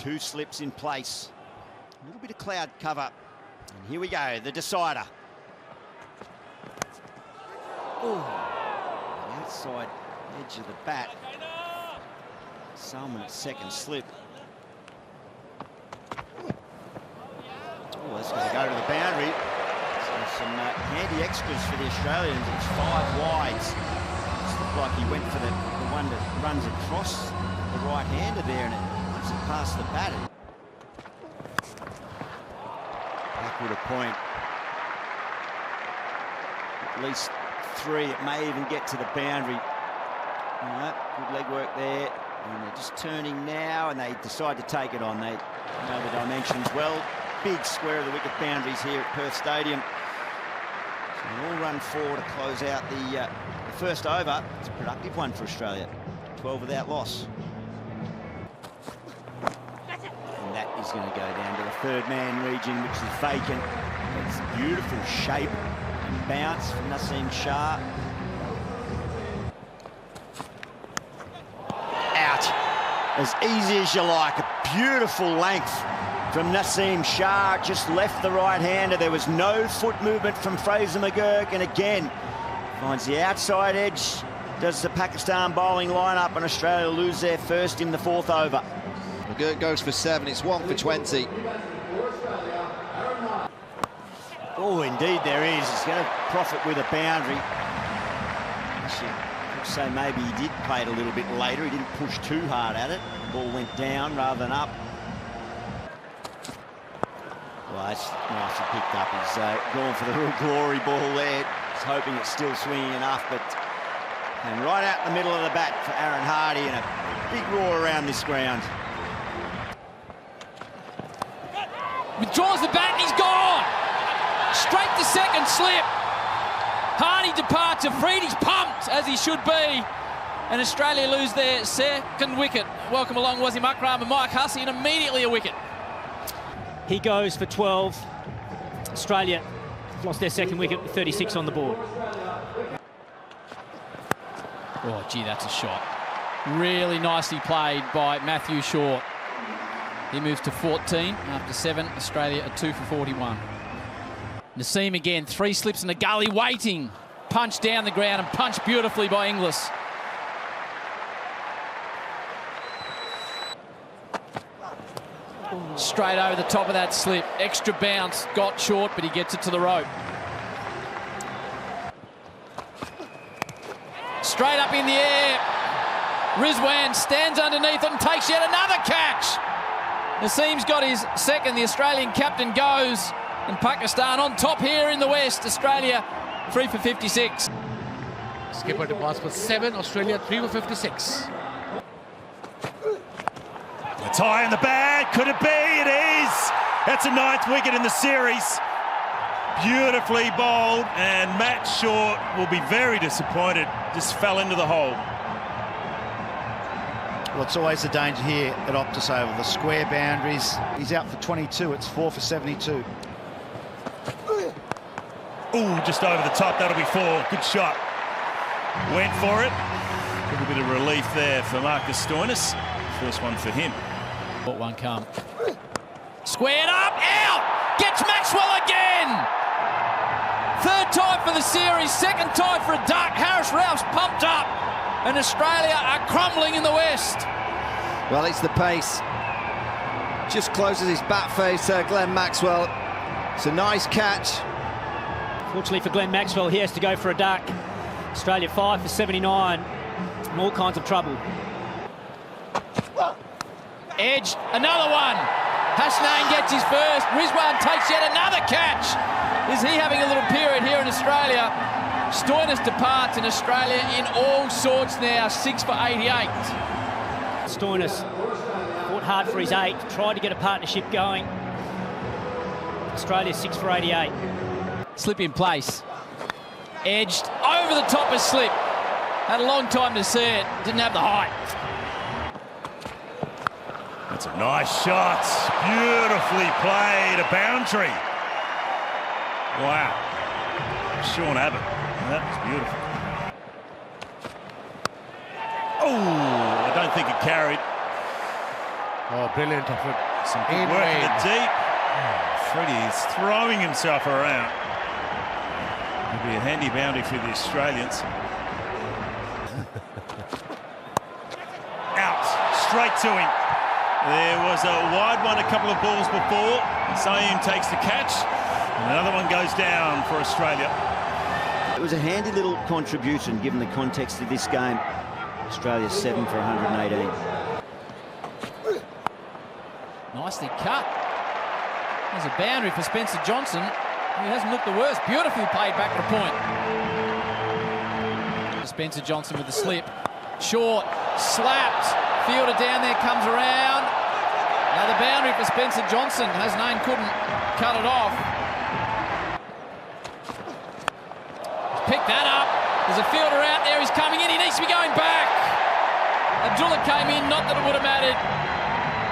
Two slips in place. A little bit of cloud cover. And here we go, the decider. Oh, the outside edge of the bat. Salmon's second slip. Oh, that's going to go to the boundary. So some handy extras for the Australians. It's 5 wides. It's looked like he went for the one that runs across the right-hander there, and it moves it past the bat. Backward a point. At least 3. It may even get to the boundary. Good leg work there. And they're just turning now, and they decide to take it on. They know the dimensions well. Big square of the wicket boundaries here at Perth Stadium. So an all-run 4 to close out the first over. It's a productive one for Australia. 12 without loss. And that is going to go down to the third man region, which is vacant. It's a beautiful shape and bounce from Naseem Shah. As easy as you like, a beautiful length from Naseem Shah, just left the right-hander. There was no foot movement from Fraser McGurk, and again, finds the outside edge, does the Pakistan bowling lineup, and Australia lose their first in the 4th over. McGurk goes for 7, it's 1 for 20. Oh, indeed there is. He's going to profit with a boundary. So maybe he did play it a little bit later. He didn't push too hard at it. The ball went down rather than up. Well, that's nicely picked up. He's gone for the real glory ball there. He's hoping it's still swinging enough, and right out the middle of the bat for Aaron Hardy, and a big roar around this ground. Withdraws the bat and he's gone. Straight to second slip. Hardy departs, Afridi's pumped, as he should be. And Australia lose their second wicket. Welcome along Wasim Akram and Mike Hussey, and immediately a wicket. He goes for 12. Australia lost their second wicket with 36 on the board. Oh, gee, that's a shot. Really nicely played by Matthew Short. He moves to 14 after 7. Australia are 2 for 41. Naseem again, 3 slips in the gully, waiting. Punch down the ground and punch beautifully by Inglis. Straight over the top of that slip. Extra bounce, got short, but he gets it to the rope. Straight up in the air. Rizwan stands underneath it and takes yet another catch. Naseem's got his second. The Australian captain goes. And Pakistan on top here in the West. Australia 3 for 56. Skipper departs for 7. Australia 3 for 56. A tie in the bag. Could it be? It is. That's a 9th wicket in the series. Beautifully bowled, and Matt Short will be very disappointed. Just fell into the hole. Well, it's always the danger here at Optus Oval. The square boundaries. He's out for 22. It's 4 for 72. Ooh, just over the top. That'll be 4. Good shot. Went for it. A little bit of relief there for Marcus Stoinis. First one for him. Let one come. Squared up, out! Gets Maxwell again! 3rd time for the series, 2nd time for a duck. Harris Ralph's pumped up, and Australia are crumbling in the West. Well, it's the pace. Just closes his bat face, Glenn Maxwell. It's a nice catch. Fortunately for Glenn Maxwell, he has to go for a duck. Australia 5 for 79. In all kinds of trouble. Edge, another one. Hasnain gets his first. Rizwan takes yet another catch. Is he having a little period here in Australia? Stoinis departs, in Australia in all sorts now. 6 for 88. Stoinis fought hard for his 8. Tried to get a partnership going. Australia 6 for 88. Slip in place. Edged over the top of slip. Had a long time to see it. Didn't have the height. That's a nice shot. Beautifully played. A boundary. Wow. Sean Abbott. That was beautiful. Oh, I don't think it carried. Oh, brilliant effort. Some good work in the deep. Freddie is throwing himself around. It'll be a handy boundary for the Australians. Out, straight to him. There was a wide one a couple of balls before. Saeem takes the catch, and another one goes down for Australia. It was a handy little contribution given the context of this game. Australia 7 for 118. Nicely cut. There's a boundary for Spencer Johnson. He hasn't looked the worst. Beautifully played back to point. Spencer Johnson with the slip. Short, slapped. Fielder down there, comes around. Now the boundary for Spencer Johnson. Hasnain couldn't cut it off. Picked that up. There's a fielder out there. He's coming in. He needs to be going back. Abdullah came in. Not that it would have mattered.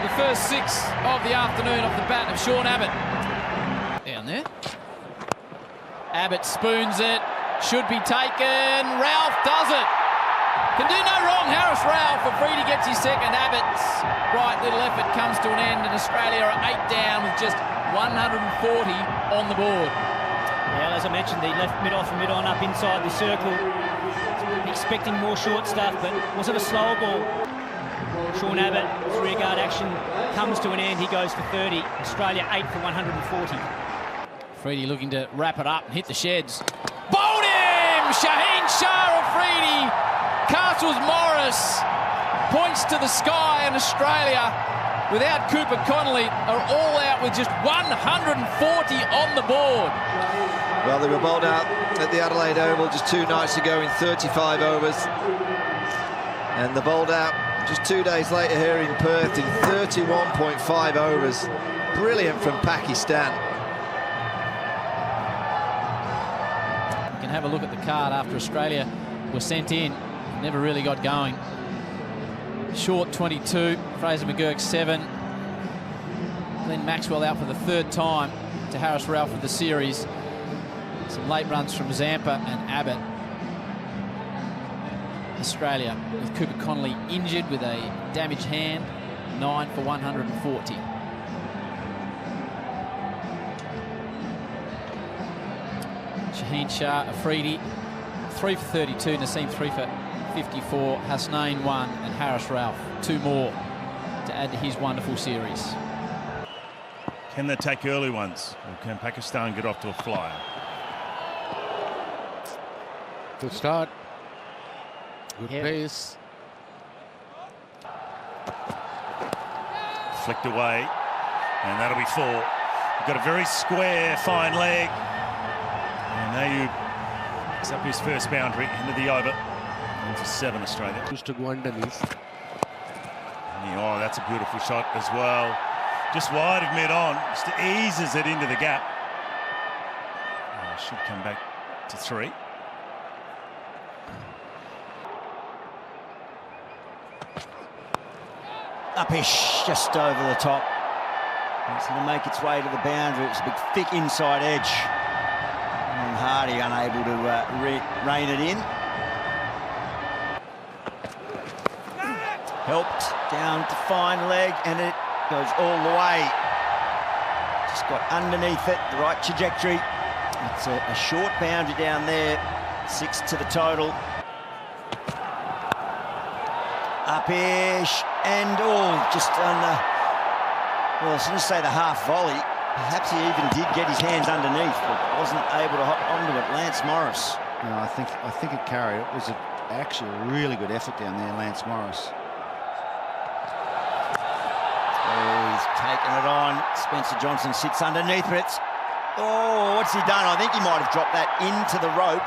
The first 6 of the afternoon off the bat of Sean Abbott. Down there. Abbott spoons it. Should be taken. Ralph does it. Can do no wrong. Harris Ralph. Afridi gets his second. Abbott's right little effort comes to an end, and Australia are 8 down with just 140 on the board. Well, as I mentioned, the left mid-off and mid-on up inside the circle. Expecting more short stuff, but was it a slower ball? Sean Abbott, rearguard action comes to an end. He goes for 30. Australia 8 for 140. Afridi looking to wrap it up and hit the sheds. Bowled him! Shaheen Shah Afridi. Castles Morris points to the sky, and Australia, without Cooper Connolly, are all out with just 140 on the board. Well, they were bowled out at the Adelaide Oval just 2 nights ago in 35 overs. And they're bowled out just 2 days later here in Perth in 31.5 overs. Brilliant from Pakistan. You can have a look at the card after Australia were sent in. Never really got going. Short 22, Fraser McGurk 7. Glenn Maxwell out for the 3rd time to Harris Ralph for the series. Some late runs from Zampa and Abbott. Australia with Cooper Connolly injured with a damaged hand, 9 for 140. Shaheen Shah Afridi 3 for 32, Naseem 3 for 54, Hasnain 1, and Harris Ralph 2 more to add to his wonderful series. Can they take early ones, or can Pakistan get off to a flyer? Good start. Good pace. Flicked away, and that'll be 4. You've got a very square, fine leg. And Ayub picks up his first boundary into the over. And for 7 Australia. Used to go underneath. Oh, that's a beautiful shot as well. Just wide of mid-on, just eases it into the gap. Should come back to 3. Upish, just over the top. It's going to make its way to the boundary. It's a big, thick inside edge. And Hardy unable to rein it in. Helped down to fine leg, and it goes all the way. Just got underneath it, the right trajectory. It's a short boundary down there. 6 to the total. Upish, and just on the, well, I was going to say the half volley. Perhaps he even did get his hands underneath, but wasn't able to hop onto it. Lance Morris. No, I think it carried. It was actually a really good effort down there, Lance Morris. Oh, he's taken it on. Spencer Johnson sits underneath it. Oh, what's he done? I think he might have dropped that into the rope.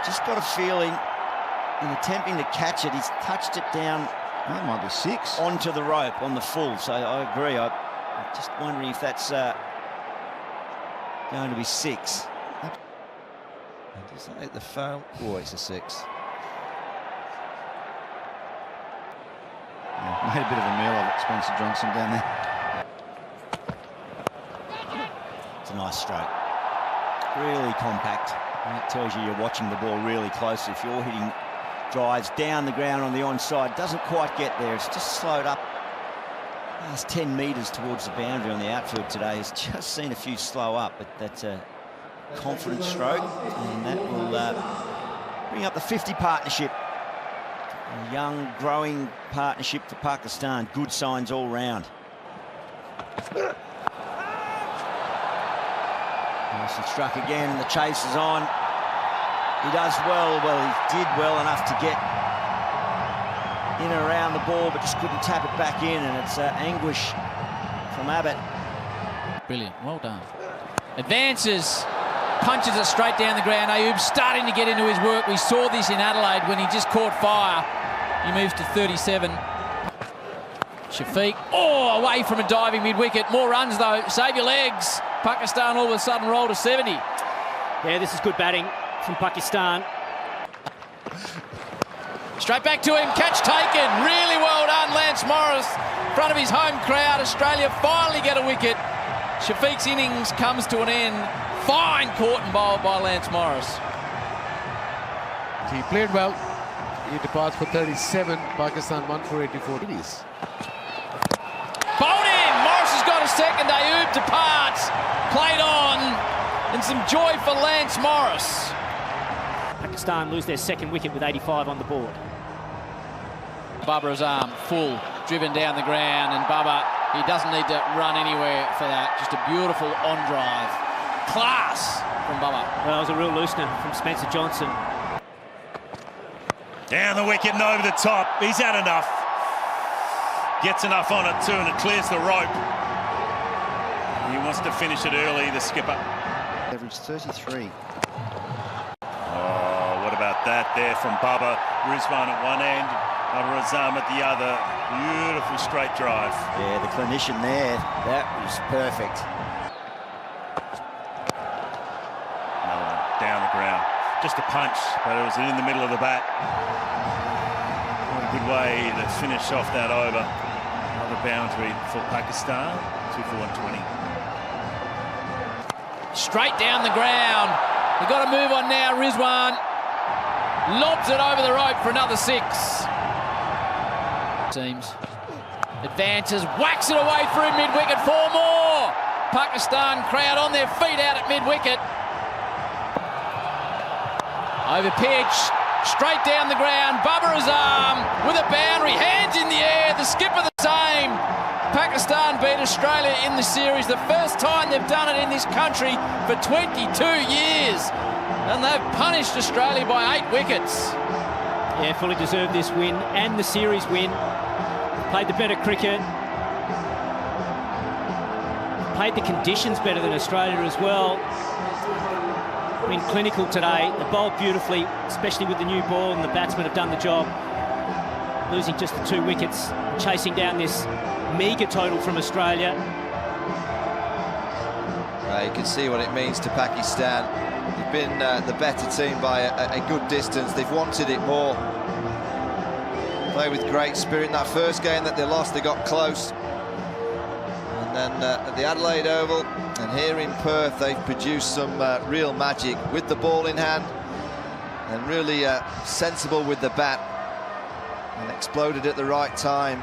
Just got a feeling, in attempting to catch it, he's touched it down. That might be 6. Onto the rope on the full. So I agree. I'm just wondering if that's going to be 6. Does that make the foul? Oh, it's a 6. Yeah, made a bit of a meal of it, Spencer Johnson down there. It's a nice stroke. Really compact. And it tells you you're watching the ball really closely. If you're hitting drives down the ground on the onside, doesn't quite get there. It's just slowed up last 10 metres towards the boundary on the outfield today has just seen a few slow up, but that's a confident stroke, and that will bring up the 50 partnership. A young, growing partnership for Pakistan. Good signs all round. Nice and struck again, and the chase is on. He does well. Well, he did well enough to get in and around the ball, but just couldn't tap it back in, and it's anguish from Abbott. Brilliant, well done. Advances, punches it straight down the ground. Ayub starting to get into his work. We saw this in Adelaide when he just caught fire. He moves to 37. Shafiq, away from a diving mid-wicket. More runs though, save your legs. Pakistan all of a sudden roll to 70. Yeah, this is good batting from Pakistan. Straight back to him, catch taken. Really well done, Lance Morris. In front of his home crowd, Australia finally get a wicket. Shafiq's innings comes to an end. Fine caught and bowled by Lance Morris. He played well. He departs for 37. Pakistan 1 for 84. It is. Bowled in. Morris has got a second. Ayub departs. Played on. And some joy for Lance Morris. Pakistan lose their second wicket with 85 on the board. Babar's arm full, driven down the ground, and Baba, he doesn't need to run anywhere for that. Just a beautiful on drive. Class from Baba. Well, it was a real loosener from Spencer Johnson. Down the wicket and over the top. He's had enough. Gets enough on it too, and it clears the rope. He wants to finish it early, the skipper. Average 33. Oh, what about that there from Baba. Rizwan at one end, Razam at the other. Beautiful straight drive. Yeah, the clinician there, that was perfect. Another one down the ground. Just a punch, but it was in the middle of the bat. What a good way to finish off that over. Another boundary for Pakistan, 2 for 120. Straight down the ground. They've got to move on now. Rizwan lobs it over the rope for another 6. Teams. Advances, whacks it away through mid-wicket. 4 more. Pakistan crowd on their feet out at mid-wicket. Over pitch, straight down the ground. Babar Azam with a boundary, hands in the air. The skipper the same. Pakistan beat Australia in the series, the first time they've done it in this country for 22 years. And they've punished Australia by 8 wickets. Yeah, fully deserved this win and the series win. Played the better cricket. Played the conditions better than Australia as well. Been clinical today. They bowled beautifully, especially with the new ball, and the batsmen have done the job. Losing just the 2 wickets, chasing down this meagre total from Australia. You can see what it means to Pakistan. They've been the better team by a good distance. They've wanted it more. Play with great spirit. In that first game that they lost, they got close. And then at the Adelaide Oval and here in Perth, they've produced some real magic with the ball in hand and really sensible with the bat and exploded at the right time.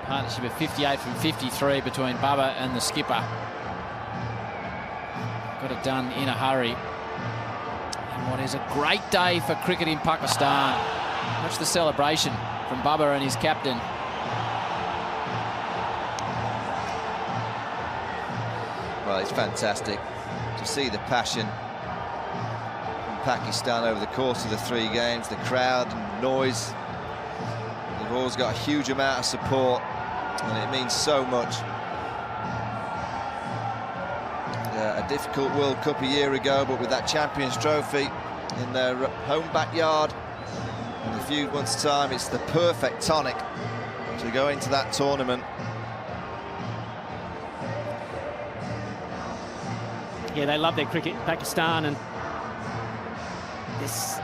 Partnership of 58 from 53 between Baba and the skipper. Got it done in a hurry. And what is a great day for cricket in Pakistan. Watch the celebration from Baba and his captain. Well, it's fantastic to see the passion from Pakistan over the course of the 3 games. The crowd and noise. They've always got a huge amount of support, and it means so much. A difficult World Cup a year ago, but with that Champions Trophy in their home backyard in a few months' time, it's the perfect tonic to go into that tournament. Yeah, they love their cricket, Pakistan, and there's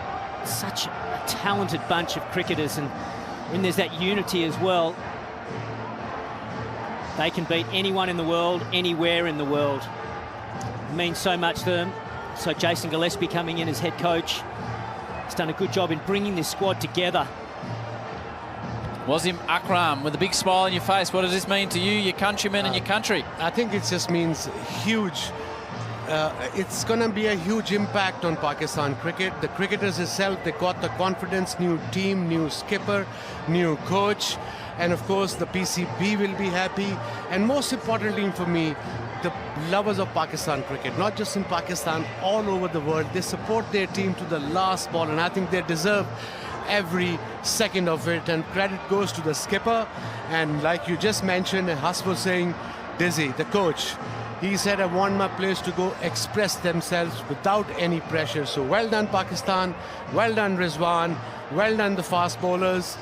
such a talented bunch of cricketers, and when there's that unity as well, they can beat anyone in the world, anywhere in the world. means so much to them. So Jason Gillespie coming in as head coach has done a good job in bringing this squad together. Wasim Akram with a big smile on your face. What does this mean to you, your countrymen and your country? I think it just means huge. It's going to be a huge impact on Pakistan cricket. The cricketers itself, they got the confidence, new team, new skipper, new coach, and of course the PCB will be happy. And most importantly for me, the lovers of Pakistan cricket, not just in Pakistan, all over the world, they support their team to the last ball, and I think they deserve every second of it, and credit goes to the skipper. And like you just mentioned, Huss was saying, Dizzy, the coach, he said, I want my players to go express themselves without any pressure. So well done Pakistan, well done Rizwan, well done the fast bowlers.